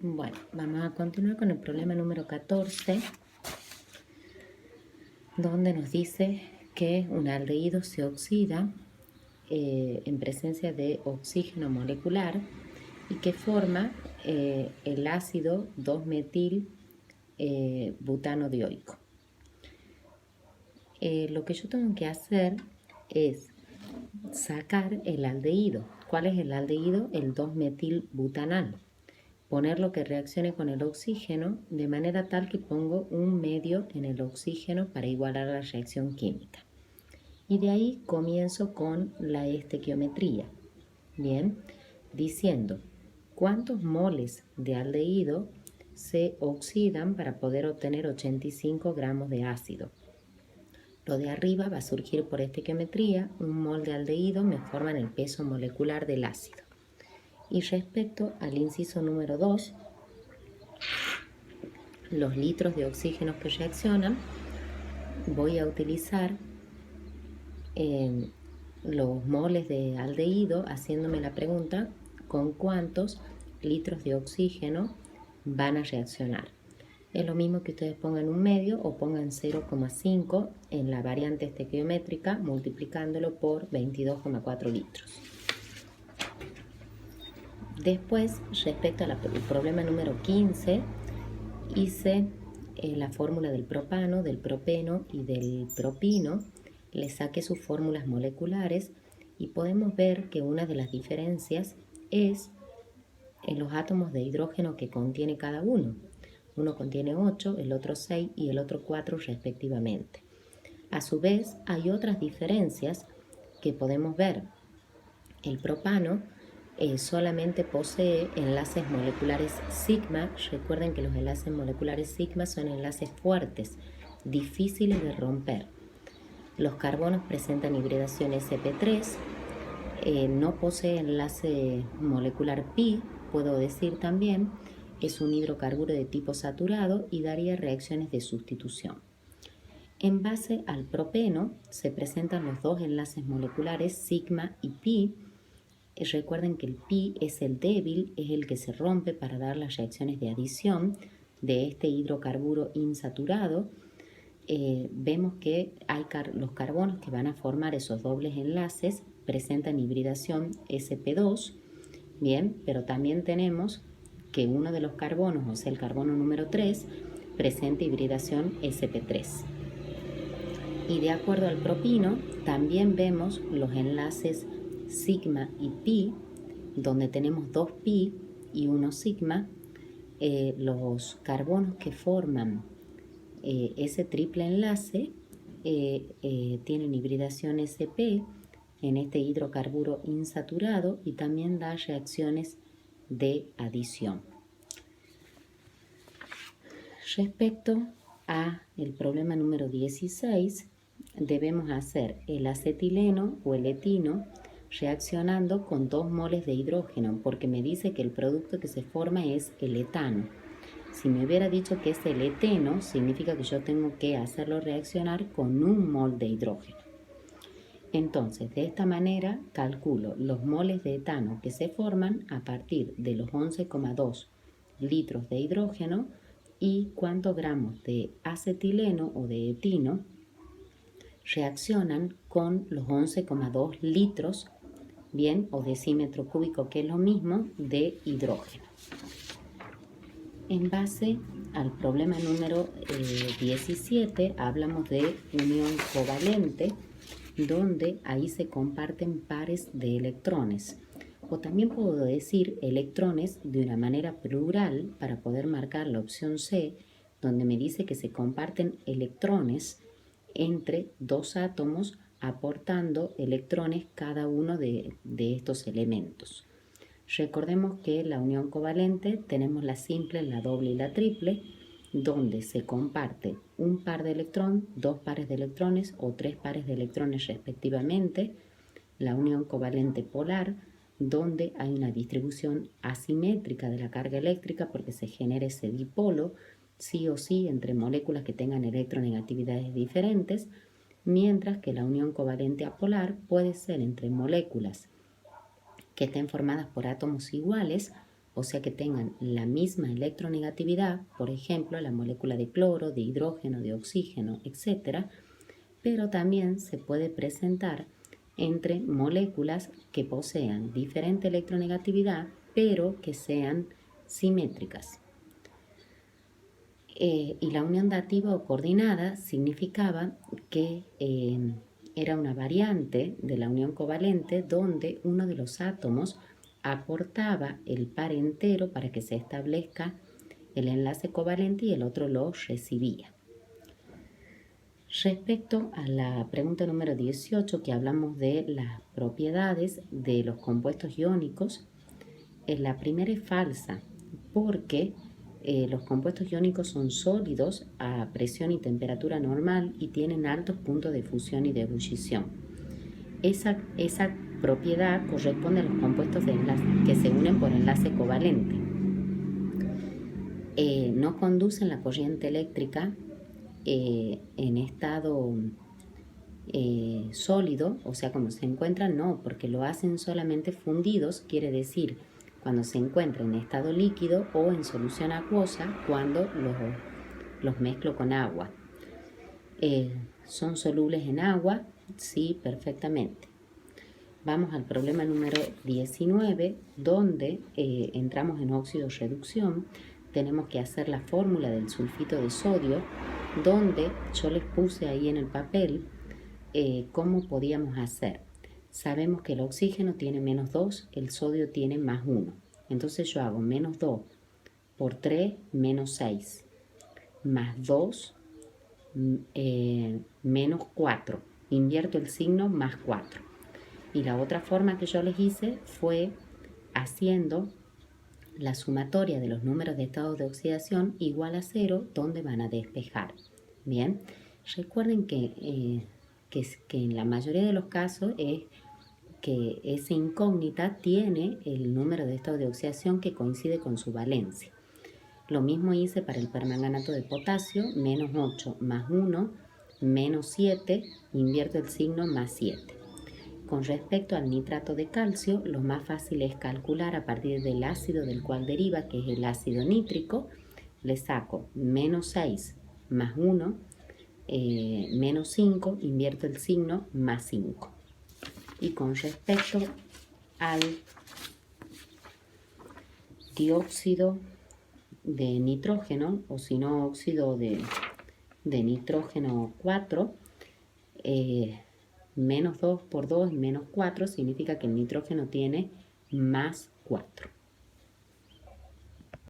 Bueno, vamos a continuar con el problema número 14, donde nos dice que un aldehído se oxida en presencia de oxígeno molecular y que forma el ácido 2-metil butano dioico. Lo que yo tengo que hacer es sacar el aldehído. ¿Cuál es el aldehído? El 2-metil butanal. Ponerlo que reaccione con el oxígeno de manera tal que pongo un medio en el oxígeno para igualar la reacción química. Y de ahí comienzo con la estequiometría. Bien, diciendo cuántos moles de aldehído se oxidan para poder obtener 85 gramos de ácido. Lo de arriba va a surgir por estequiometría. Un mol de aldehído me forma el peso molecular del ácido. Y respecto al inciso número 2, los litros de oxígeno que reaccionan, voy a utilizar los moles de aldehído haciéndome la pregunta con cuántos litros de oxígeno van a reaccionar. Es lo mismo que ustedes pongan un medio o pongan 0,5 en la variante estequiométrica multiplicándolo por 22,4 litros. Después, respecto al problema número 15, hice la fórmula del propano, del propeno y del propino. Le saqué sus fórmulas moleculares y podemos ver que una de las diferencias es en los átomos de hidrógeno que contiene cada uno. Uno contiene 8, el otro 6 y el otro 4 respectivamente. A su vez, hay otras diferencias que podemos ver. El propano solamente posee enlaces moleculares sigma. Recuerden que los enlaces moleculares sigma son enlaces fuertes, difíciles de romper. Los carbonos presentan hibridación sp3, no posee enlace molecular pi, puedo decir también, es un hidrocarburo de tipo saturado y daría reacciones de sustitución. En base al propeno se presentan los dos enlaces moleculares sigma y pi. Recuerden que el pi es el débil, es el que se rompe para dar las reacciones de adición de este hidrocarburo insaturado. Vemos que hay los carbonos que van a formar esos dobles enlaces presentan hibridación sp2, bien, pero también tenemos que uno de los carbonos, o sea el carbono número 3, presenta hibridación sp3. Y de acuerdo al propino, también vemos los enlaces sigma y pi, donde tenemos 2 pi y 1 sigma. Los carbonos que forman ese triple enlace tienen hibridación sp en este hidrocarburo insaturado y también da reacciones de adición. Respecto a el problema número 16, debemos hacer el acetileno o el etino reaccionando con 2 moles de hidrógeno, porque me dice que el producto que se forma es el etano. Si me hubiera dicho que es el eteno, significa que yo tengo que hacerlo reaccionar con 1 mol de hidrógeno. Entonces, de esta manera calculo los moles de etano que se forman a partir de los 11,2 litros de hidrógeno y cuántos gramos de acetileno o de etino reaccionan con los 11,2 litros, bien, o decímetro cúbico, que es lo mismo, de hidrógeno. En base al problema número 17, hablamos de unión covalente, donde ahí se comparten pares de electrones. O también puedo decir electrones de una manera plural para poder marcar la opción C, donde me dice que se comparten electrones entre 2 átomos aportando electrones cada uno de estos elementos. Recordemos que la unión covalente tenemos la simple, la doble y la triple, donde se comparte un par de electrones, 2 pares de electrones o 3 pares de electrones respectivamente. La unión covalente polar, donde hay una distribución asimétrica de la carga eléctrica porque se genera ese dipolo, sí o sí, entre moléculas que tengan electronegatividades diferentes, mientras que la unión covalente apolar puede ser entre moléculas que estén formadas por átomos iguales o sea que tengan la misma electronegatividad, por ejemplo, la molécula de cloro, de hidrógeno, de oxígeno, etc., pero también se puede presentar entre moléculas que posean diferente electronegatividad, pero que sean simétricas. Y la unión dativa o coordinada significaba que era una variante de la unión covalente donde uno de los átomos aportaba el par entero para que se establezca el enlace covalente y el otro lo recibía. Respecto a la pregunta número 18, que hablamos de las propiedades de los compuestos iónicos, la primera es falsa porque los compuestos iónicos son sólidos a presión y temperatura normal y tienen altos puntos de fusión y de ebullición. Esa propiedad corresponde a los compuestos de enlace, que se unen por enlace covalente. No conducen la corriente eléctrica en estado sólido, o sea, cuando se encuentran, no, porque lo hacen solamente fundidos, quiere decir cuando se encuentra en estado líquido o en solución acuosa cuando los mezclo con agua. ¿Son solubles en agua? Sí, perfectamente. Vamos al problema número 19, donde entramos en óxido-reducción. Tenemos que hacer la fórmula del sulfito de sodio, donde yo les puse ahí en el papel cómo podíamos hacer. Sabemos que el oxígeno tiene menos 2, el sodio tiene más 1. Entonces yo hago menos 2 por 3, menos 6, más 2, menos 4. Invierto el signo, más 4. Y la otra forma que yo les hice fue haciendo la sumatoria de los números de estados de oxidación igual a 0, donde van a despejar. Bien, recuerden que en la mayoría de los casos es que esa incógnita tiene el número de estado de oxidación que coincide con su valencia. Lo mismo hice para el permanganato de potasio, menos 8 más 1, menos 7, invierto el signo, más 7. Con respecto al nitrato de calcio, lo más fácil es calcular a partir del ácido del cual deriva, que es el ácido nítrico. Le saco menos 6 más 1, menos 5, invierto el signo, más 5. Y con respecto al dióxido de nitrógeno, o si no óxido de nitrógeno 4, menos 2 por 2 y menos 4 significa que el nitrógeno tiene más 4.